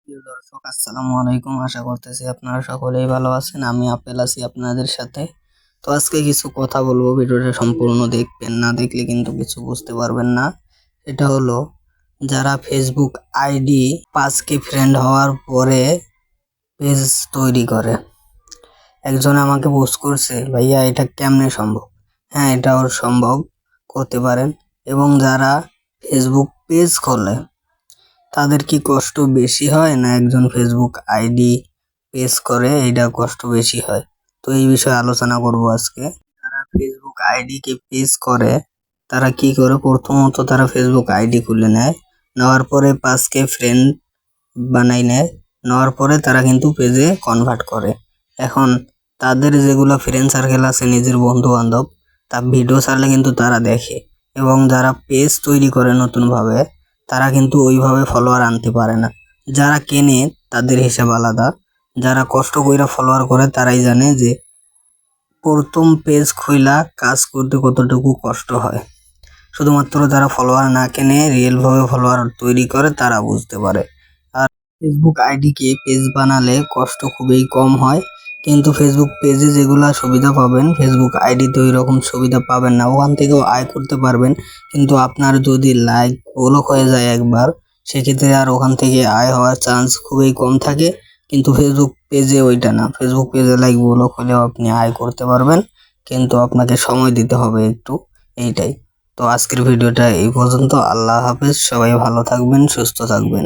প্রিয় দর্শক, আসসালামু আলাইকুম। আশা করতেছি আপনারা সকলেই ভালো আছেন। আমি আপেল আছি আপনাদের সাথে। তো আজকে কিছু কথা বলবো, ভিডিওটা সম্পূর্ণ দেখবেন, না দেখলে কিন্তু কিছু বুঝতে পারবেন না। এটা হলো, যারা ফেসবুক আইডি 5K ফ্রেন্ড হওয়ার পরে পেজ তৈরি করে। একজন আমাকে পোস্ট করছে, ভাইয়া এটা কেমনে সম্ভব? হ্যাঁ, এটাও সম্ভব, করতে পারেন। এবং যারা ফেসবুক পেজ খোলে, তাদের কি কষ্ট বেশি হয়, না একজন ফেসবুক আইডি পেজ করে এইটা কষ্ট বেশি হয়? তো এই বিষয়ে আলোচনা করব আজকে। যারা ফেসবুক আইডি কে পেজ করে, তারা কি করে? প্রথমত তারা ফেসবুক আইডি খুলে নেয়, নেওয়ার পরে 5K ফ্রেন্ড বানাই নেয়, নেওয়ার পরে তারা কিন্তু পেজে কনভার্ট করে। এখন তাদের যেগুলো ফ্রেন্ড সার্কেল আছে, নিজের বন্ধু বান্ধব, তা ভিডিও ছাড়লে কিন্তু তারা দেখে। এবং যারা পেজ তৈরি করে নতুনভাবে, তারা কিন্তু ওইভাবে ফলোয়ার আনতে পারে না। যারা কেনে তাদের হিসাব আলাদা, যারা কষ্ট কইরা ফলোয়ার করে তারাই জানে যে প্রথম পেজ খুইলা কাজ করতে কতটুকু কষ্ট হয়। শুধুমাত্র যারা ফলোয়ার না কেনে, রিয়েল ভাবে ফলোয়ার তৈরি করে, তারা বুঝতে পারে। আর ফেসবুক আইডি কে পেজ বানালে কষ্ট খুবই কম হয়, কিন্তু ফেসবুক পেজে যেগুলা সুবিধা পাবেন, ফেসবুক আইডিতে ওই রকম সুবিধা পাবেন না। ওখান থেকেও আয় করতে পারবেন, কিন্তু আপনার যদি লাইক ব্লক হয়ে যায় একবার, সেক্ষেত্রে আর ওখান থেকে আয় হওয়ার চান্স খুবই কম থাকে। কিন্তু ফেসবুক পেজে ওইটা না, ফেসবুক পেজে লাইক ব্লক হলেও আপনি আয় করতে পারবেন, কিন্তু আপনাকে সময় দিতে হবে একটু, এইটাই। তো আজকের ভিডিওটা এই পর্যন্ত। আল্লাহ হাফেজ, সবাই ভালো থাকবেন, সুস্থ থাকবেন।